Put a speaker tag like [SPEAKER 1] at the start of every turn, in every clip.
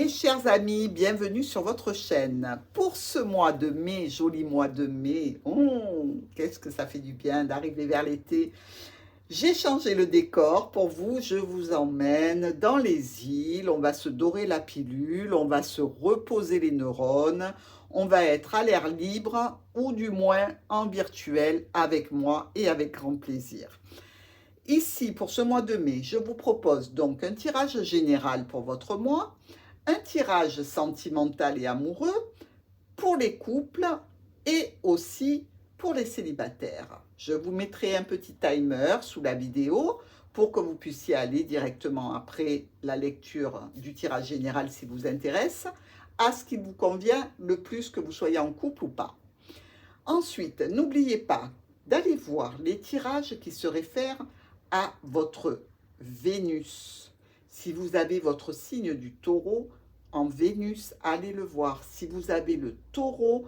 [SPEAKER 1] Mes chers amis, bienvenue sur votre chaîne. Pour ce mois de mai, joli mois de mai, qu'est-ce que ça fait du bien d'arriver vers l'été. J'ai changé le décor pour vous, je vous emmène dans les îles, on va se dorer la pilule, on va se reposer les neurones, on va être à l'air libre ou du moins en virtuel avec moi et avec grand plaisir. Ici, pour ce mois de mai, je vous propose donc un tirage général pour votre mois, un tirage sentimental et amoureux pour les couples et aussi pour les célibataires. Je vous mettrai un petit timer sous la vidéo pour que vous puissiez aller directement après la lecture du tirage général si vous intéresse, à ce qui vous convient le plus, que vous soyez en couple ou pas. Ensuite, n'oubliez pas d'aller voir les tirages qui se réfèrent à votre Vénus. Si vous avez votre signe du taureau en Vénus, allez le voir. Si vous avez le taureau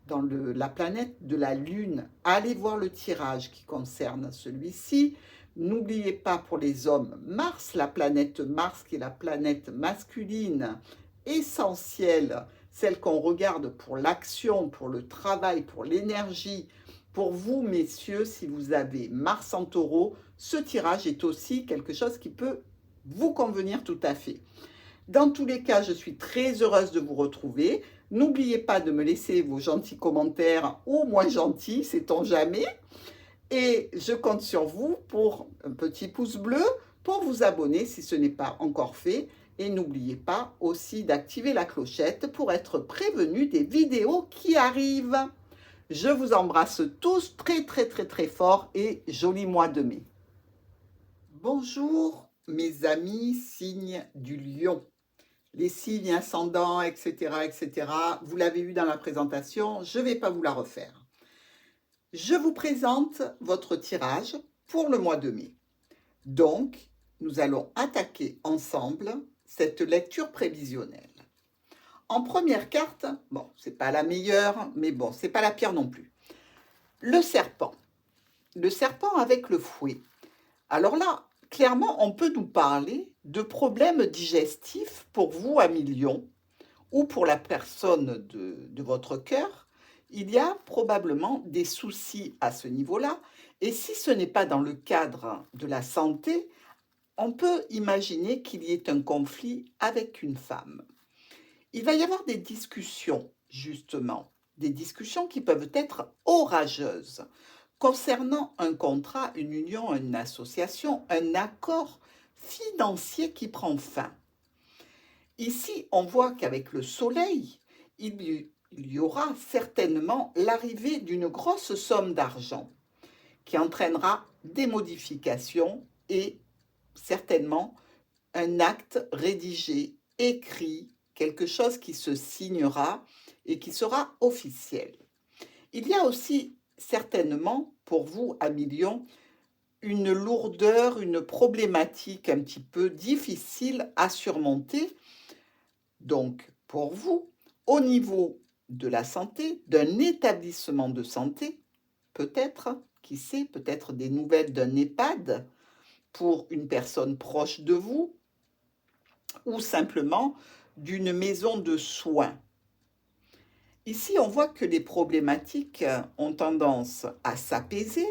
[SPEAKER 1] dans la planète de la Lune, allez voir le tirage qui concerne celui-ci. N'oubliez pas pour les hommes, Mars, la planète Mars qui est la planète masculine, essentielle, celle qu'on regarde pour l'action, pour le travail, pour l'énergie. Pour vous, messieurs, si vous avez Mars en taureau, ce tirage est aussi quelque chose qui peut vous convenir tout à fait. Dans tous les cas, je suis très heureuse de vous retrouver. N'oubliez pas de me laisser vos gentils commentaires ou moins gentils, sait-on jamais. Et je compte sur vous pour un petit pouce bleu, pour vous abonner si ce n'est pas encore fait. Et n'oubliez pas aussi d'activer la clochette pour être prévenu des vidéos qui arrivent. Je vous embrasse tous très très très très fort et joli mois de mai. Bonjour mes amis signes du lion. Les signes ascendants, etc., etc. Vous l'avez vu dans la présentation, je ne vais pas vous la refaire. Je vous présente votre tirage pour le mois de mai. Donc, nous allons attaquer ensemble cette lecture prévisionnelle. En première carte, bon, c'est pas la meilleure, mais bon, c'est pas la pire non plus. Le serpent. Le serpent avec le fouet. Alors là, clairement, on peut nous parler de problèmes digestifs pour vous, amis lions, ou pour la personne de votre cœur. Il y a probablement des soucis à ce niveau-là. Et si ce n'est pas dans le cadre de la santé, on peut imaginer qu'il y ait un conflit avec une femme. Il va y avoir des discussions, justement, des discussions qui peuvent être orageuses concernant un contrat, une union, une association, un accord financier qui prend fin. Ici, on voit qu'avec le soleil, il y aura certainement l'arrivée d'une grosse somme d'argent qui entraînera des modifications et certainement un acte rédigé, écrit, quelque chose qui se signera et qui sera officiel. Il y a aussi certainement pour vous, amis lions, une lourdeur, une problématique un petit peu difficile à surmonter. Donc, pour vous, au niveau de la santé, d'un établissement de santé, peut-être, qui sait, peut-être des nouvelles d'un EHPAD pour une personne proche de vous, ou simplement d'une maison de soins. Ici, on voit que les problématiques ont tendance à s'apaiser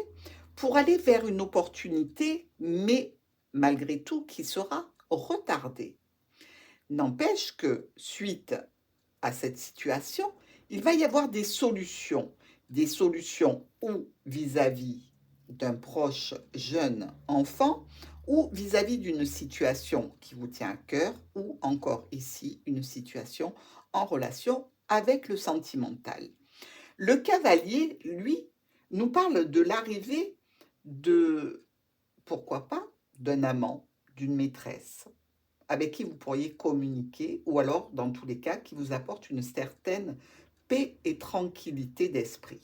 [SPEAKER 1] pour aller vers une opportunité, mais malgré tout qui sera retardée. N'empêche que, suite à cette situation, il va y avoir des solutions ou vis-à-vis d'un proche jeune enfant, ou vis-à-vis d'une situation qui vous tient à cœur, ou encore ici, une situation en relation avec le sentimental. Le cavalier, lui, nous parle de l'arrivée de, pourquoi pas, d'un amant, d'une maîtresse, avec qui vous pourriez communiquer, ou alors, dans tous les cas, qui vous apporte une certaine paix et tranquillité d'esprit.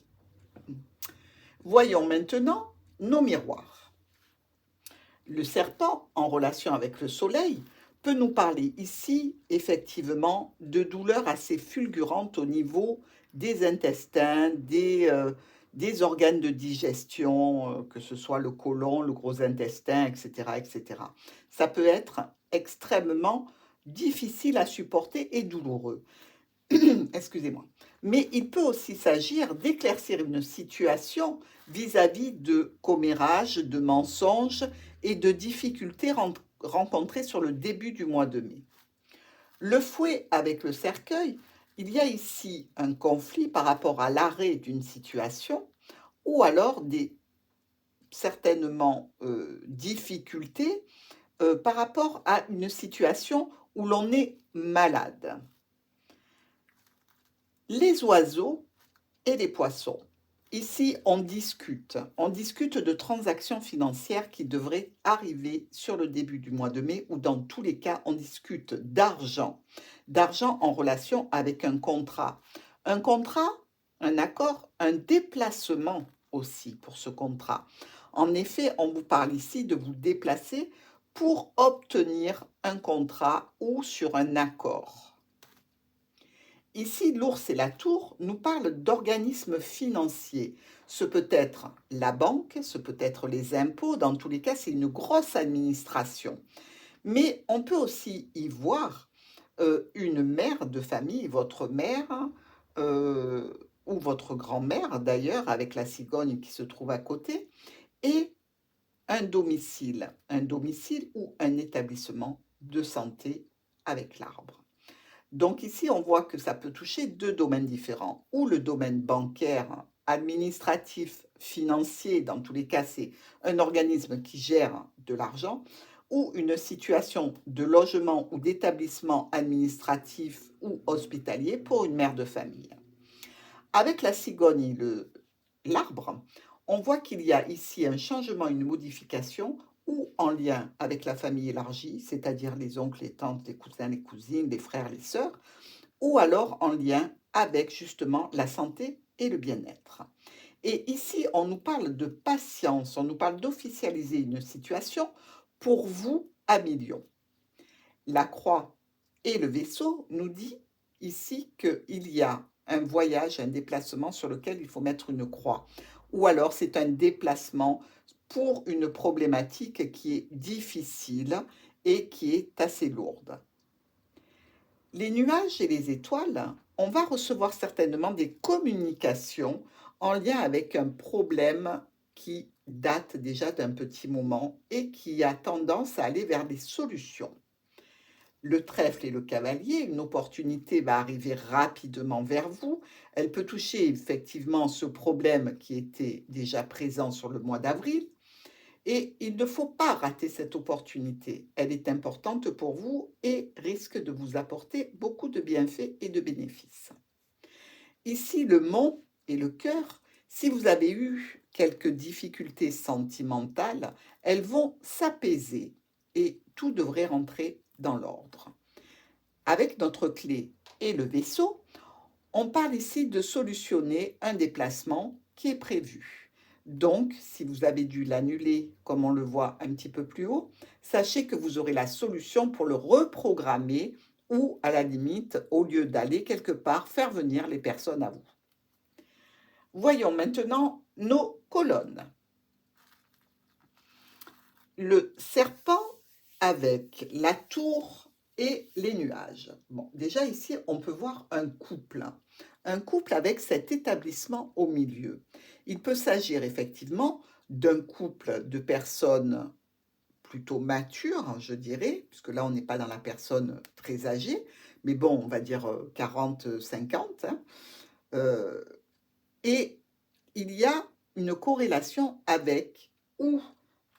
[SPEAKER 1] Voyons maintenant nos miroirs. Le serpent, en relation avec le soleil, peut nous parler ici, effectivement, de douleurs assez fulgurantes au niveau des intestins, des organes de digestion, que ce soit le côlon, le gros intestin, etc., etc. Ça peut être extrêmement difficile à supporter et douloureux. Excusez-moi. Mais il peut aussi s'agir d'éclaircir une situation vis-à-vis de commérages, de mensonges et de difficultés rencontrées sur le début du mois de mai. Le fouet avec le cercueil, il y a ici un conflit par rapport à l'arrêt d'une situation ou alors certainement difficultés par rapport à une situation où l'on est malade. Les oiseaux et les poissons. Ici, on discute de transactions financières qui devraient arriver sur le début du mois de mai, ou dans tous les cas, on discute d'argent en relation avec un contrat, un accord, un déplacement aussi pour ce contrat. En effet, on vous parle ici de vous déplacer pour obtenir un contrat ou sur un accord. Ici, l'ours et la tour nous parlent d'organismes financiers. Ce peut être la banque, ce peut être les impôts. Dans tous les cas, c'est une grosse administration. Mais on peut aussi y voir une mère de famille, votre mère ou votre grand-mère d'ailleurs, avec la cigogne qui se trouve à côté, et un domicile ou un établissement de santé avec l'arbre. Donc ici, on voit que ça peut toucher deux domaines différents, ou le domaine bancaire, administratif, financier, dans tous les cas, c'est un organisme qui gère de l'argent, ou une situation de logement ou d'établissement administratif ou hospitalier pour une mère de famille. Avec la cigogne et l'arbre, on voit qu'il y a ici un changement, une modification, ou en lien avec la famille élargie, c'est-à-dire les oncles, les tantes, les cousins, les cousines, les frères, les sœurs, ou alors en lien avec justement la santé et le bien-être. Et ici, on nous parle de patience, on nous parle d'officialiser une situation pour vous à millions. La croix et le vaisseau nous dit ici qu'il y a un voyage, un déplacement sur lequel il faut mettre une croix. Ou alors c'est un déplacement pour une problématique qui est difficile et qui est assez lourde. Les nuages et les étoiles, on va recevoir certainement des communications en lien avec un problème qui date déjà d'un petit moment et qui a tendance à aller vers des solutions. Le trèfle et le cavalier, une opportunité va arriver rapidement vers vous. Elle peut toucher effectivement ce problème qui était déjà présent sur le mois d'avril. Et il ne faut pas rater cette opportunité. Elle est importante pour vous et risque de vous apporter beaucoup de bienfaits et de bénéfices. Ici, le mont et le cœur, si vous avez eu quelques difficultés sentimentales, elles vont s'apaiser et tout devrait rentrer dans l'ordre. Avec notre clé et le vaisseau, on parle ici de solutionner un déplacement qui est prévu. Donc, si vous avez dû l'annuler, comme on le voit un petit peu plus haut, sachez que vous aurez la solution pour le reprogrammer ou, à la limite, au lieu d'aller quelque part, faire venir les personnes à vous. Voyons maintenant nos colonnes. Le serpent avec la tour et les nuages. Bon, déjà ici, on peut voir un couple avec cet établissement au milieu. Il peut s'agir effectivement d'un couple de personnes plutôt matures, je dirais, puisque là, on n'est pas dans la personne très âgée, mais bon, on va dire 40-50. Et il y a une corrélation avec ou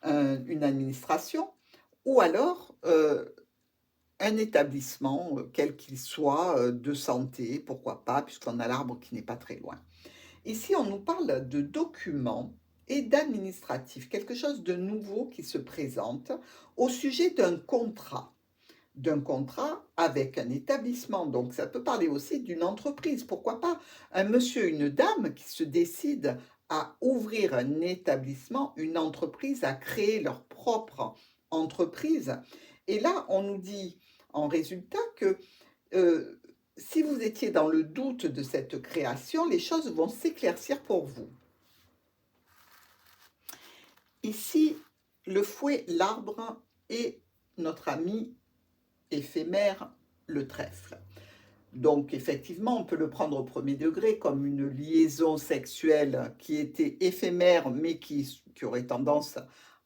[SPEAKER 1] une administration ou alors un établissement, quel qu'il soit, de santé, pourquoi pas, puisqu'on a l'arbre qui n'est pas très loin. Ici, on nous parle de documents et d'administratifs, quelque chose de nouveau qui se présente au sujet d'un contrat avec un établissement. Donc, ça peut parler aussi d'une entreprise. Pourquoi pas un monsieur, une dame qui se décide à ouvrir un établissement, une entreprise, à créer leur propre entreprise. Et là, on nous dit en résultat que si vous étiez dans le doute de cette création, les choses vont s'éclaircir pour vous. Ici, le fouet, l'arbre et notre ami éphémère, le trèfle. Donc effectivement, on peut le prendre au premier degré comme une liaison sexuelle qui était éphémère, mais qui aurait tendance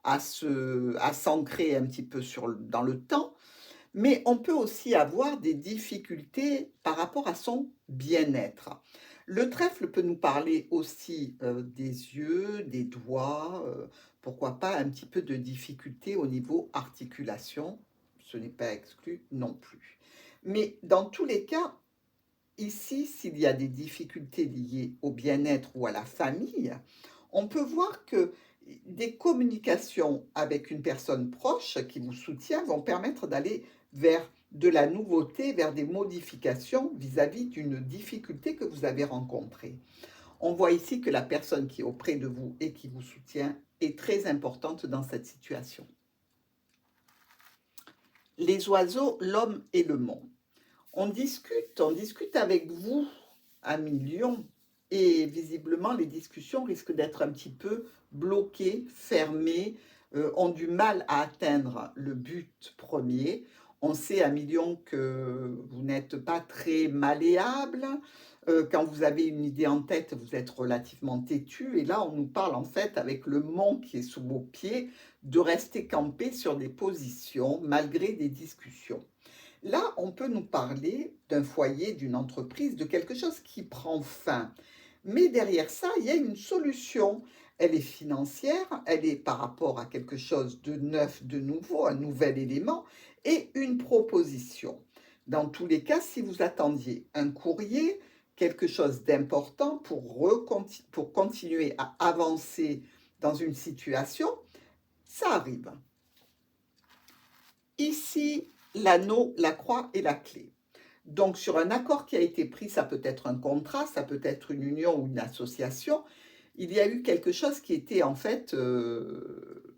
[SPEAKER 1] à s'ancrer un petit peu dans le temps. Mais on peut aussi avoir des difficultés par rapport à son bien-être. Le trèfle peut nous parler aussi des yeux, des doigts, pourquoi pas un petit peu de difficulté au niveau articulation. Ce n'est pas exclu non plus. Mais dans tous les cas, ici, s'il y a des difficultés liées au bien-être ou à la famille, on peut voir que des communications avec une personne proche qui vous soutient vont permettre d'aller vers de la nouveauté, vers des modifications vis-à-vis d'une difficulté que vous avez rencontrée. On voit ici que la personne qui est auprès de vous et qui vous soutient est très importante dans cette situation. Les oiseaux, l'homme et le monde. On discute avec vous, amis lion, et visiblement les discussions risquent d'être un petit peu bloquées, fermées, ont du mal à atteindre le but premier. On sait, amis lion, que vous n'êtes pas très malléable. Quand vous avez une idée en tête, vous êtes relativement têtu. Et là, on nous parle en fait, avec le mont qui est sous vos pieds, de rester campé sur des positions malgré des discussions. Là, on peut nous parler d'un foyer, d'une entreprise, de quelque chose qui prend fin. Mais derrière ça, il y a une solution. Elle est financière, elle est par rapport à quelque chose de neuf, de nouveau, un nouvel élément et une proposition. Dans tous les cas, si vous attendiez un courrier, quelque chose d'important pour continuer à avancer dans une situation, ça arrive. Ici, l'anneau, la croix et la clé. Donc, sur un accord qui a été pris, ça peut être un contrat, ça peut être une union ou une association, il y a eu quelque chose qui était en fait,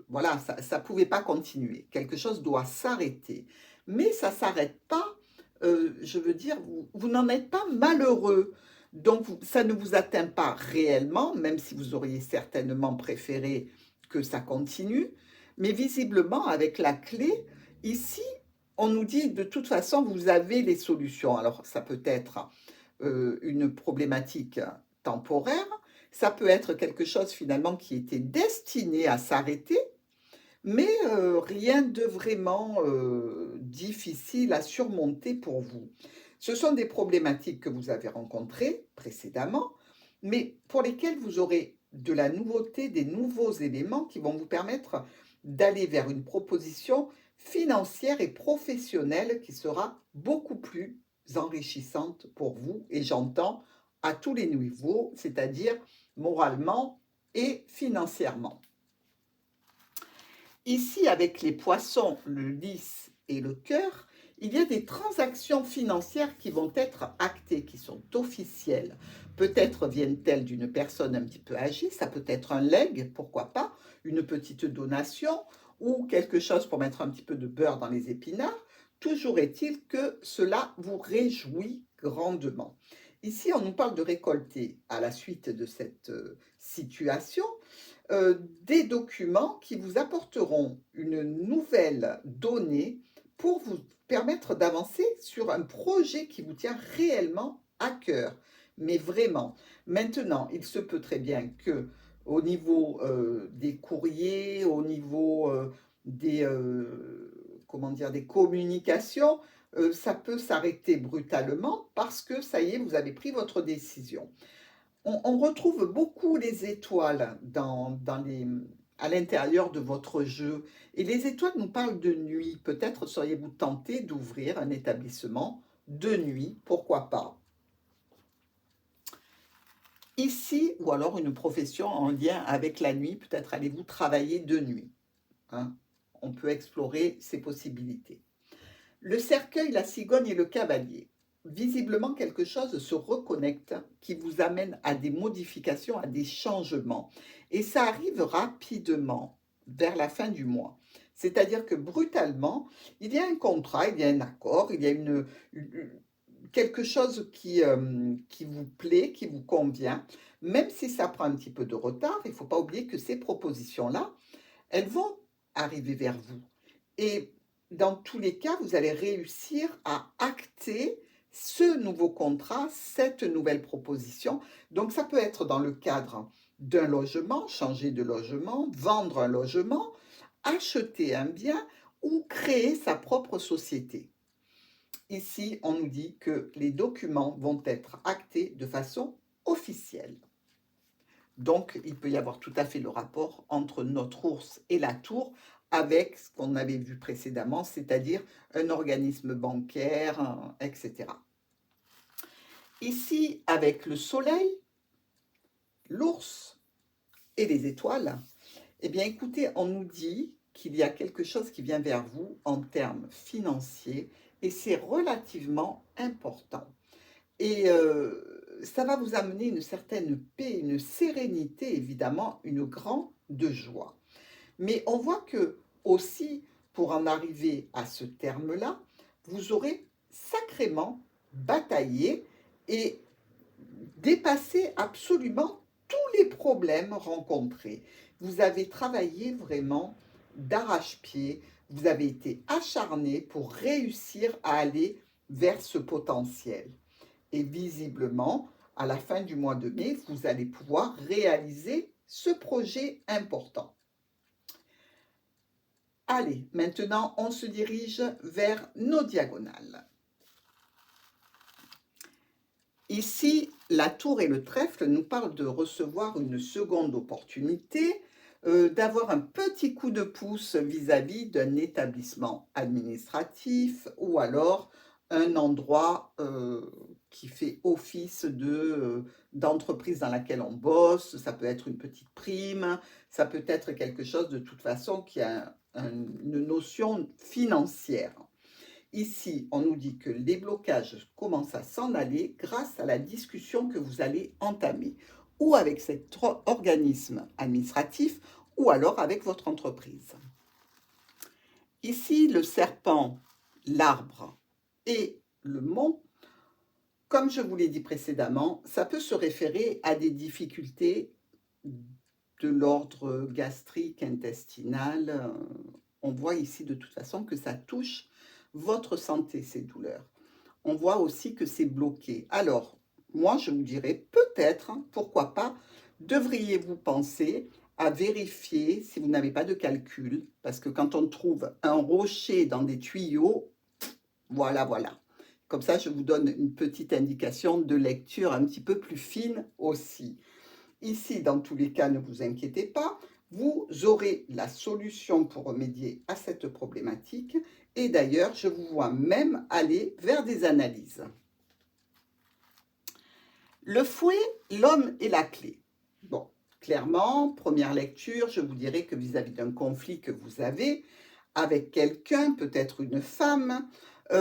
[SPEAKER 1] voilà, ça ne pouvait pas continuer. Quelque chose doit s'arrêter. Mais ça ne s'arrête pas, je veux dire, vous n'en êtes pas malheureux. Donc, ça ne vous atteint pas réellement, même si vous auriez certainement préféré que ça continue. Mais visiblement, avec la clé, ici, on nous dit de toute façon, vous avez les solutions. Alors, ça peut être une problématique temporaire, ça peut être quelque chose finalement qui était destiné à s'arrêter, mais rien de vraiment difficile à surmonter pour vous. Ce sont des problématiques que vous avez rencontrées précédemment, mais pour lesquelles vous aurez de la nouveauté, des nouveaux éléments qui vont vous permettre d'aller vers une proposition financière et professionnelle qui sera beaucoup plus enrichissante pour vous, et j'entends à tous les niveaux, c'est-à-dire moralement et financièrement. Ici, avec les poissons, le lys et le cœur, il y a des transactions financières qui vont être actées, qui sont officielles. Peut-être viennent-elles d'une personne un petit peu âgée, ça peut être un legs, pourquoi pas, une petite donation ou quelque chose pour mettre un petit peu de beurre dans les épinards. Toujours est-il que cela vous réjouit grandement. Ici, on nous parle de récolter, à la suite de cette situation, des documents qui vous apporteront une nouvelle donnée pour vous permettre d'avancer sur un projet qui vous tient réellement à cœur. Mais vraiment, maintenant, il se peut très bien que au niveau des courriers, au niveau comment dire, des communications, ça peut s'arrêter brutalement parce que ça y est, vous avez pris votre décision. On retrouve beaucoup les étoiles à l'intérieur de votre jeu. Et les étoiles nous parlent de nuit. Peut-être seriez-vous tenté d'ouvrir un établissement de nuit, pourquoi pas. Ici, ou alors une profession en lien avec la nuit, peut-être allez-vous travailler de nuit. Hein. On peut explorer ces possibilités. Le cercueil, la cigogne et le cavalier. Visiblement, quelque chose se reconnecte qui vous amène à des modifications, à des changements. Et ça arrive rapidement, vers la fin du mois. C'est-à-dire que brutalement, il y a un contrat, il y a un accord, il y a quelque chose qui vous plaît, qui vous convient. Même si ça prend un petit peu de retard, il ne faut pas oublier que ces propositions-là, elles vont arriver vers vous. Et dans tous les cas, vous allez réussir à acter ce nouveau contrat, cette nouvelle proposition. Donc, ça peut être dans le cadre d'un logement, changer de logement, vendre un logement, acheter un bien ou créer sa propre société. Ici, on nous dit que les documents vont être actés de façon officielle. Donc, il peut y avoir tout à fait le rapport entre notre ours et la tour avec ce qu'on avait vu précédemment, c'est-à-dire un organisme bancaire, etc. Ici, avec le soleil, l'ours et les étoiles, eh bien, écoutez, on nous dit qu'il y a quelque chose qui vient vers vous en termes financiers et c'est relativement important. Et ça va vous amener une certaine paix, une sérénité, évidemment, une grande joie. Mais on voit que aussi, pour en arriver à ce terme-là, vous aurez sacrément bataillé et dépassé absolument tous les problèmes rencontrés. Vous avez travaillé vraiment d'arrache-pied, vous avez été acharné pour réussir à aller vers ce potentiel. Et visiblement, à la fin du mois de mai, vous allez pouvoir réaliser ce projet important. Allez, maintenant, on se dirige vers nos diagonales. Ici, la tour et le trèfle nous parlent de recevoir une seconde opportunité, d'avoir un petit coup de pouce vis-à-vis d'un établissement administratif ou alors un endroit qui fait office d'entreprise dans laquelle on bosse. Ça peut être une petite prime, ça peut être quelque chose de toute façon qui a une notion financière. Ici, on nous dit que les blocages commencent à s'en aller grâce à la discussion que vous allez entamer, ou avec cet organisme administratif, ou alors avec votre entreprise. Ici, le serpent, l'arbre et le mont, comme je vous l'ai dit précédemment, ça peut se référer à des difficultés de l'ordre gastrique, intestinal. On voit ici de toute façon que ça touche votre santé, ces douleurs. On voit aussi que c'est bloqué. Alors, moi, je vous dirais peut-être, pourquoi pas, devriez-vous penser à vérifier si vous n'avez pas de calcul, parce que quand on trouve un rocher dans des tuyaux, voilà. Comme ça, je vous donne une petite indication de lecture un petit peu plus fine aussi. Ici, dans tous les cas, ne vous inquiétez pas, vous aurez la solution pour remédier à cette problématique. Et d'ailleurs, je vous vois même aller vers des analyses. Le fouet, l'homme et la clé. Bon, clairement, première lecture, je vous dirais que vis-à-vis d'un conflit que vous avez avec quelqu'un, peut-être une femme ou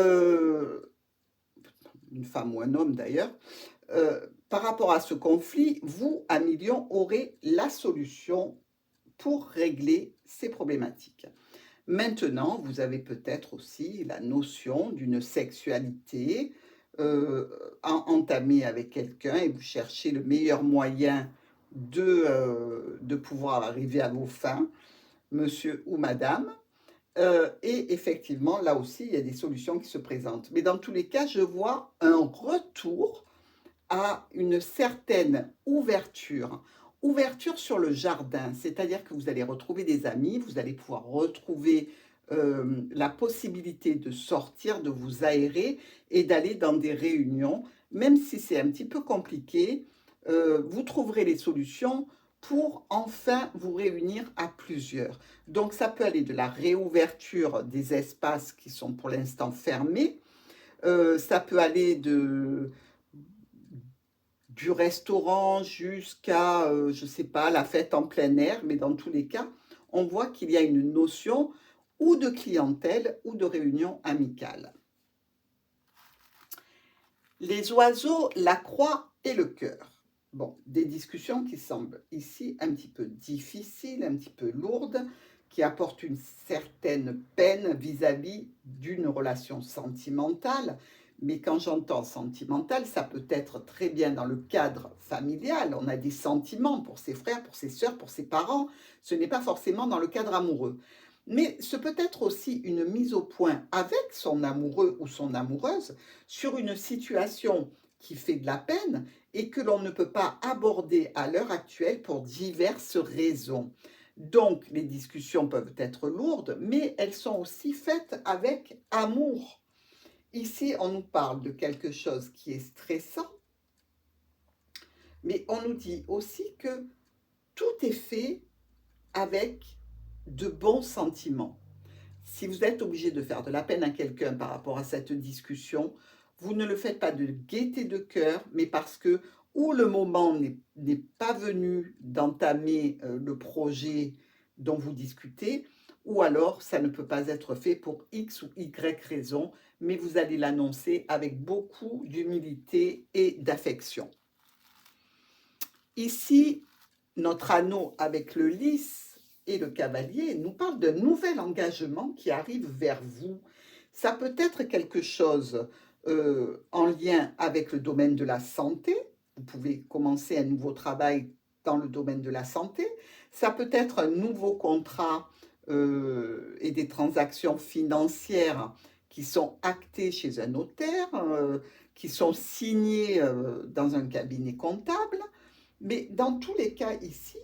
[SPEAKER 1] un homme d'ailleurs, par rapport à ce conflit, vous, à Million, aurez la solution pour régler ces problématiques. Maintenant, vous avez peut-être aussi la notion d'une sexualité entamée avec quelqu'un et vous cherchez le meilleur moyen de pouvoir arriver à vos fins, monsieur ou madame. Et effectivement, là aussi, il y a des solutions qui se présentent. Mais dans tous les cas, je vois un retour à une certaine ouverture. Ouverture sur le jardin, c'est-à-dire que vous allez retrouver des amis, vous allez pouvoir retrouver la possibilité de sortir, de vous aérer et d'aller dans des réunions, même si c'est un petit peu compliqué, vous trouverez les solutions pour enfin vous réunir à plusieurs. Donc ça peut aller de la réouverture des espaces qui sont pour l'instant fermés, ça peut aller du restaurant jusqu'à, je ne sais pas, la fête en plein air, mais dans tous les cas, on voit qu'il y a une notion ou de clientèle ou de réunion amicale. Les oiseaux, la croix et le cœur. Bon, des discussions qui semblent ici un petit peu difficiles, un petit peu lourdes, qui apportent une certaine peine vis-à-vis d'une relation sentimentale. Mais quand j'entends sentimental, ça peut être très bien dans le cadre familial. On a des sentiments pour ses frères, pour ses sœurs, pour ses parents. Ce n'est pas forcément dans le cadre amoureux. Mais ce peut être aussi une mise au point avec son amoureux ou son amoureuse sur une situation qui fait de la peine et que l'on ne peut pas aborder à l'heure actuelle pour diverses raisons. Donc, les discussions peuvent être lourdes, mais elles sont aussi faites avec amour. Ici, on nous parle de quelque chose qui est stressant, mais on nous dit aussi que tout est fait avec de bons sentiments. Si vous êtes obligé de faire de la peine à quelqu'un par rapport à cette discussion, vous ne le faites pas de gaieté de cœur, mais parce que ou le moment n'est pas venu d'entamer le projet dont vous discutez, ou alors ça ne peut pas être fait pour X ou Y raison, mais vous allez l'annoncer avec beaucoup d'humilité et d'affection. Ici, notre anneau avec le lys et le cavalier nous parle d'un nouvel engagement qui arrive vers vous. Ça peut être quelque chose en lien avec le domaine de la santé. Vous pouvez commencer un nouveau travail dans le domaine de la santé. Ça peut être un nouveau contrat et des transactions financières qui sont actées chez un notaire, qui sont signées dans un cabinet comptable. Mais dans tous les cas ici,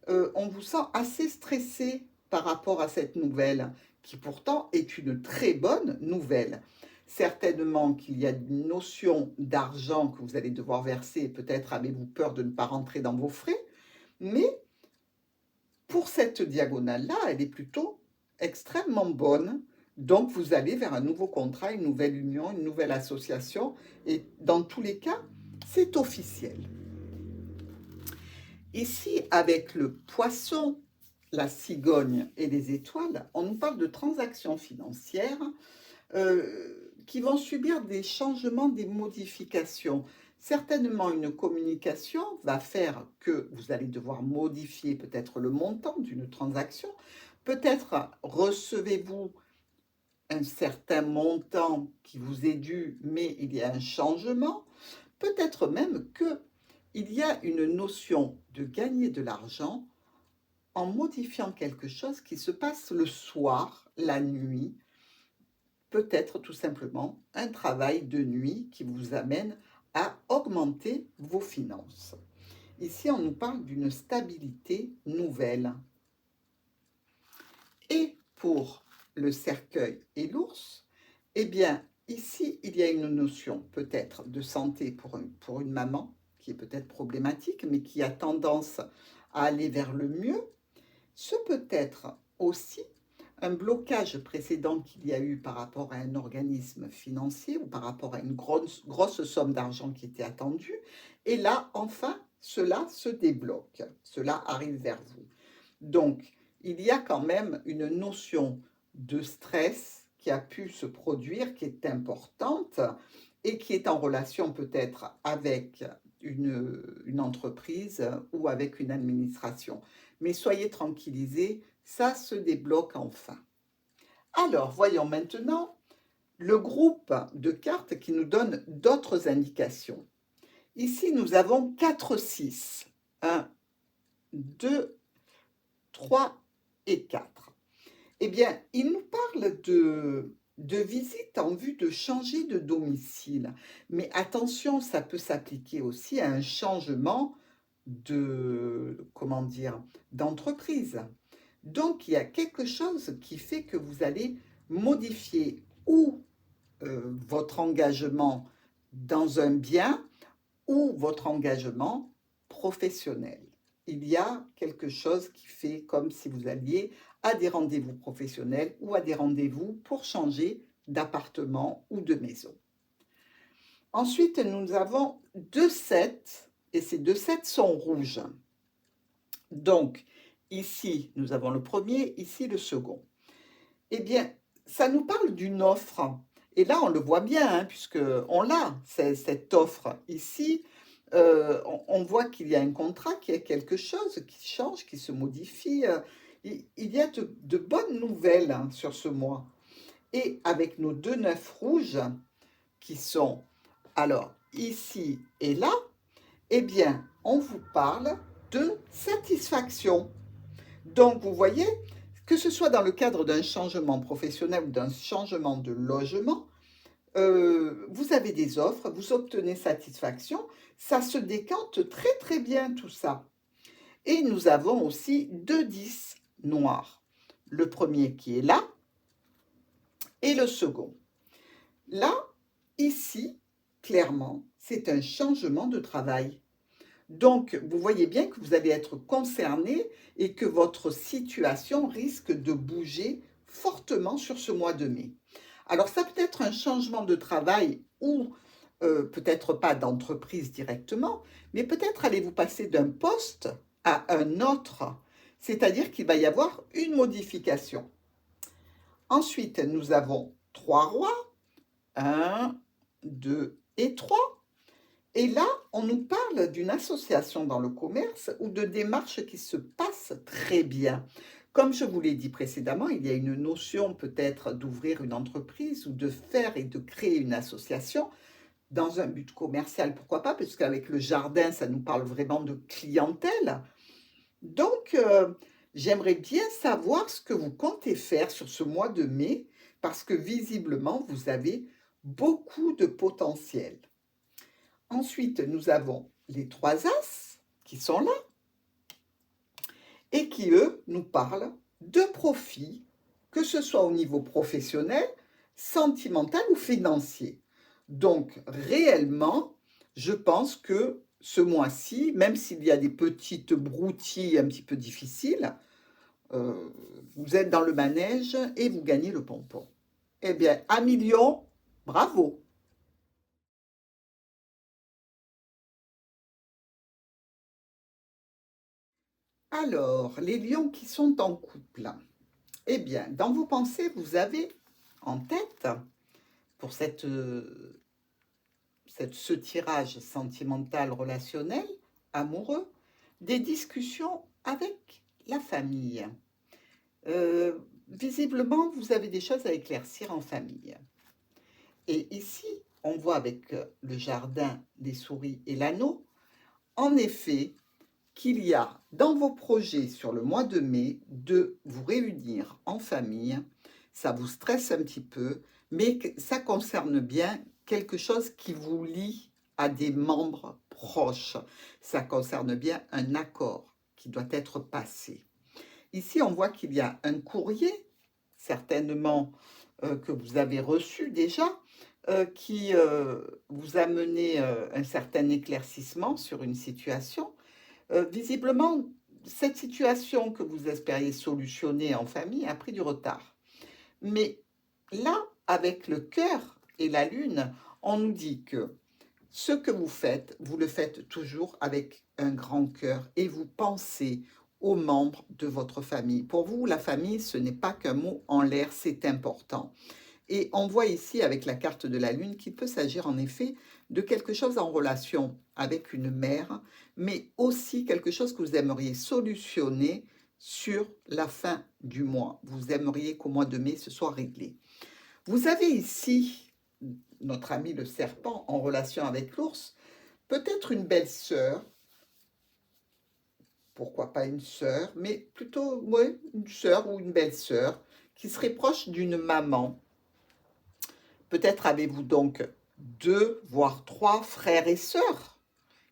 [SPEAKER 1] on vous sent assez stressé par rapport à cette nouvelle, qui pourtant est une très bonne nouvelle. Certainement qu'il y a une notion d'argent que vous allez devoir verser, peut-être avez-vous peur de ne pas rentrer dans vos frais, mais pour cette diagonale-là, elle est plutôt extrêmement bonne. Donc vous allez vers un nouveau contrat, une nouvelle union, une nouvelle association, et dans tous les cas, c'est officiel. Ici, avec le poisson, la cigogne et les étoiles, on nous parle de transactions financières qui vont subir des changements, des modifications. Certainement, une communication va faire que vous allez devoir modifier peut-être le montant d'une transaction. Peut-être recevez-vous un certain montant qui vous est dû, mais il y a un changement. Peut-être même que il y a une notion de gagner de l'argent en modifiant quelque chose qui se passe le soir, la nuit, peut-être tout simplement un travail de nuit qui vous amène à augmenter vos finances. Ici, on nous parle d'une stabilité nouvelle. Et pour le cercueil et l'ours, eh bien, ici, il y a une notion peut-être de santé pour une maman, qui est peut-être problématique, mais qui a tendance à aller vers le mieux. Ce peut être aussi un blocage précédent qu'il y a eu par rapport à un organisme financier ou par rapport à une grosse somme d'argent qui était attendue. Et là, enfin, cela se débloque. Cela arrive vers vous. Donc, il y a quand même une notion de stress qui a pu se produire, qui est importante et qui est en relation peut-être avec une entreprise ou avec une administration. Mais soyez tranquillisés, ça se débloque enfin. Alors, voyons maintenant le groupe de cartes qui nous donne d'autres indications. Ici, nous avons 4-6. 1, 2, 3 et 4. Eh bien, il nous parle de visite en vue de changer de domicile. Mais attention, ça peut s'appliquer aussi à un changement comment dire, d'entreprise. Donc, il y a quelque chose qui fait que vous allez modifier ou votre engagement dans un bien ou votre engagement professionnel. Il y a quelque chose qui fait comme si vous alliez à des rendez-vous professionnels ou à des rendez-vous pour changer d'appartement ou de maison. Ensuite, nous avons 2 7 et ces 2 7 sont rouges. Donc, ici, nous avons le premier, ici le second. Eh bien, ça nous parle d'une offre. Et là, on le voit bien, hein, puisqu'on l'a, cette offre ici. On voit qu'il y a un contrat, qu'il y a quelque chose qui change, qui se modifie. Il y a de bonnes nouvelles hein, sur ce mois. Et avec nos 2 9 rouges, qui sont, alors, ici et là, eh bien, on vous parle de satisfaction. Donc, vous voyez, Que ce soit dans le cadre d'un changement professionnel ou d'un changement de logement, vous avez des offres, vous obtenez satisfaction, ça se décante très, très bien tout ça. Et nous avons aussi 2 10 noirs. Le premier qui est là et le second. Là, ici, clairement, c'est un changement de travail. Donc, vous voyez bien que vous allez être concerné et que votre situation risque de bouger fortement sur ce mois de mai. Alors, ça peut être un changement de travail ou peut-être pas d'entreprise directement, mais peut-être allez-vous passer d'un poste à un autre. C'est-à-dire qu'il va y avoir une modification. Ensuite, nous avons 3 rois, un, 2 et 3. Et là, on nous parle d'une association dans le commerce ou de démarches qui se passent très bien. Comme je vous l'ai dit précédemment, il y a une notion peut-être d'ouvrir une entreprise ou de faire et de créer une association dans un but commercial, pourquoi pas, parce qu'avec le jardin, ça nous parle vraiment de clientèle. Donc, j'aimerais bien savoir ce que vous comptez faire sur ce mois de mai, parce que visiblement, vous avez beaucoup de potentiel. Ensuite, nous avons les 3 As qui sont là et qui, eux, nous parlent de profit, que ce soit au niveau professionnel, sentimental ou financier. Donc, réellement, je pense que ce mois-ci, même s'il y a des petites broutilles un petit peu difficiles, vous êtes dans le manège et vous gagnez le pompon. Eh bien, 1 million, bravo! Alors, les lions qui sont en couple. Eh bien, dans vos pensées, vous avez en tête, pour ce tirage sentimental, relationnel, amoureux, des discussions avec la famille. Visiblement, vous avez des choses à éclaircir en famille. Et ici, on voit avec le jardin, les souris et l'anneau, en effet, qu'il y a dans vos projets sur le mois de mai de vous réunir en famille. Ça vous stresse un petit peu, mais ça concerne bien quelque chose qui vous lie à des membres proches. Ça concerne bien un accord qui doit être passé. Ici, on voit qu'il y a un courrier, certainement que vous avez reçu déjà, qui vous a mené un certain éclaircissement sur une situation. Visiblement, cette situation que vous espériez solutionner en famille a pris du retard. Mais là, avec le cœur et la lune, on nous dit que ce que vous le faites toujours avec un grand cœur et vous pensez aux membres de votre famille. Pour vous, la famille, ce n'est pas qu'un mot en l'air, c'est important. Et on voit ici avec la carte de la Lune qu'il peut s'agir en effet de quelque chose en relation avec une mère, mais aussi quelque chose que vous aimeriez solutionner sur la fin du mois. Vous aimeriez qu'au mois de mai, ce soit réglé. Vous avez ici notre ami le serpent en relation avec l'ours, peut-être une belle-sœur, pourquoi pas une sœur, mais plutôt ouais, une sœur ou une belle-sœur qui serait proche d'une maman. Peut-être avez-vous donc 2, voire 3 frères et sœurs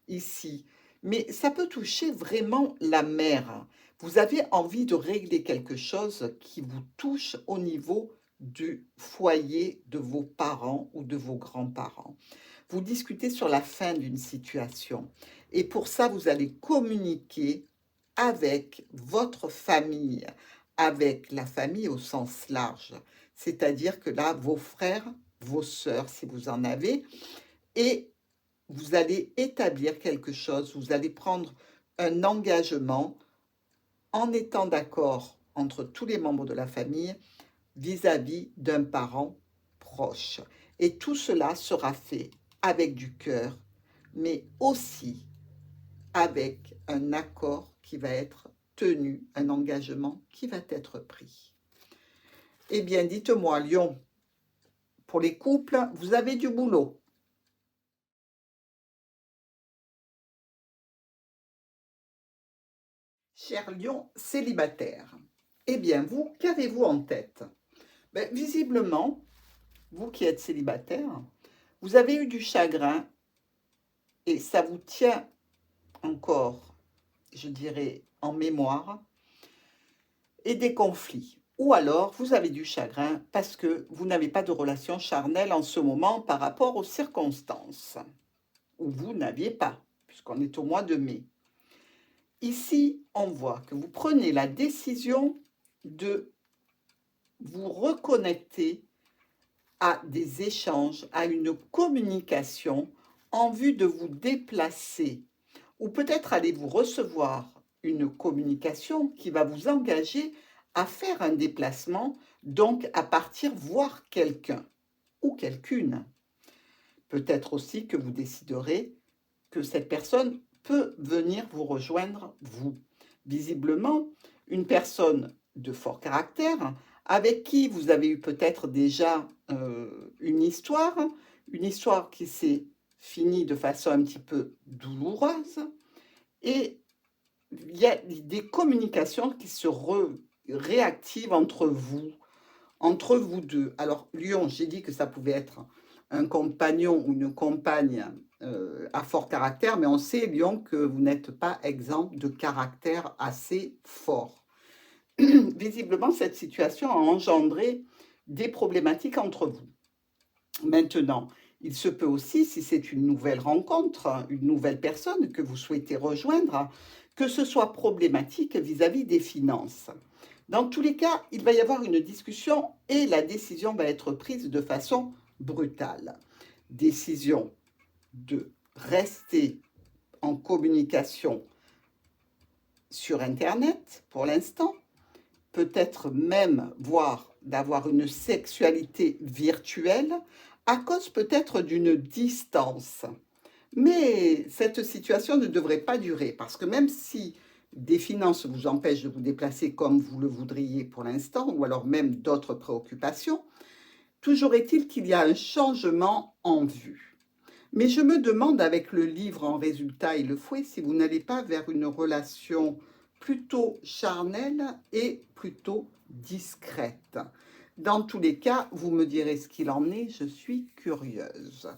[SPEAKER 1] ici, mais ça peut toucher vraiment la mère. Vous avez envie de régler quelque chose qui vous touche au niveau du foyer de vos parents ou de vos grands-parents. Vous discutez sur la fin d'une situation et pour ça, vous allez communiquer avec votre famille, avec la famille au sens large. C'est-à-dire que là, vos frères, vos sœurs, si vous en avez, et vous allez établir quelque chose, vous allez prendre un engagement en étant d'accord entre tous les membres de la famille vis-à-vis d'un parent proche. Et tout cela sera fait avec du cœur, mais aussi avec un accord qui va être tenu, un engagement qui va être pris. Eh bien, dites-moi, Lion, pour les couples, vous avez du boulot. Cher Lion célibataire, Eh bien, vous, qu'avez-vous en tête? Ben, visiblement, vous qui êtes célibataire, vous avez eu du chagrin et ça vous tient encore, je dirais, en mémoire, et des conflits. Ou alors, vous avez du chagrin parce que vous n'avez pas de relation charnelle en ce moment par rapport aux circonstances, ou vous n'aviez pas, puisqu'on est au mois de mai. Ici, on voit que vous prenez la décision de vous reconnecter à des échanges, à une communication en vue de vous déplacer. Ou peut-être allez-vous recevoir une communication qui va vous engager à faire un déplacement, donc à partir voir quelqu'un ou quelqu'une. Peut-être aussi que vous déciderez que cette personne peut venir vous rejoindre, vous. Visiblement, une personne de fort caractère, avec qui vous avez eu peut-être déjà une histoire qui s'est finie de façon un petit peu douloureuse, et il y a des communications qui se réactivent entre vous deux. Alors, Lion, j'ai dit que ça pouvait être un compagnon ou une compagne à fort caractère, mais on sait, Lion, que vous n'êtes pas exempt de caractère assez fort. Visiblement, cette situation a engendré des problématiques entre vous. Maintenant, il se peut aussi, si c'est une nouvelle rencontre, une nouvelle personne que vous souhaitez rejoindre, que ce soit problématique vis-à-vis des finances. Dans tous les cas, il va y avoir une discussion et la décision va être prise de façon brutale. Décision de rester en communication sur Internet pour l'instant, peut-être même voire d'avoir une sexualité virtuelle à cause peut-être d'une distance. Mais cette situation ne devrait pas durer parce que même si des finances vous empêchent de vous déplacer comme vous le voudriez pour l'instant, ou alors même d'autres préoccupations, toujours est-il qu'il y a un changement en vue. Mais je me demande avec le livre en résultat et le fouet si vous n'allez pas vers une relation plutôt charnelle et plutôt discrète. Dans tous les cas, vous me direz ce qu'il en est, je suis curieuse.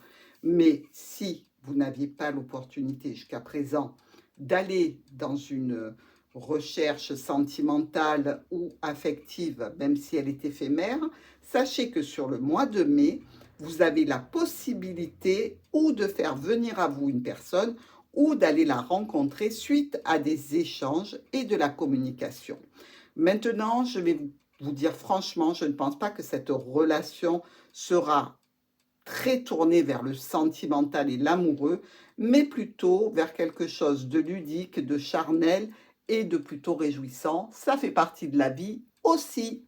[SPEAKER 1] Mais si vous n'aviez pas l'opportunité jusqu'à présent d'aller dans une recherche sentimentale ou affective, même si elle est éphémère, sachez que sur le mois de mai, vous avez la possibilité ou de faire venir à vous une personne ou d'aller la rencontrer suite à des échanges et de la communication. Maintenant, je vais vous dire franchement, je ne pense pas que cette relation sera très tournée vers le sentimental et l'amoureux, mais plutôt vers quelque chose de ludique, de charnel et de plutôt réjouissant. Ça fait partie de la vie aussi.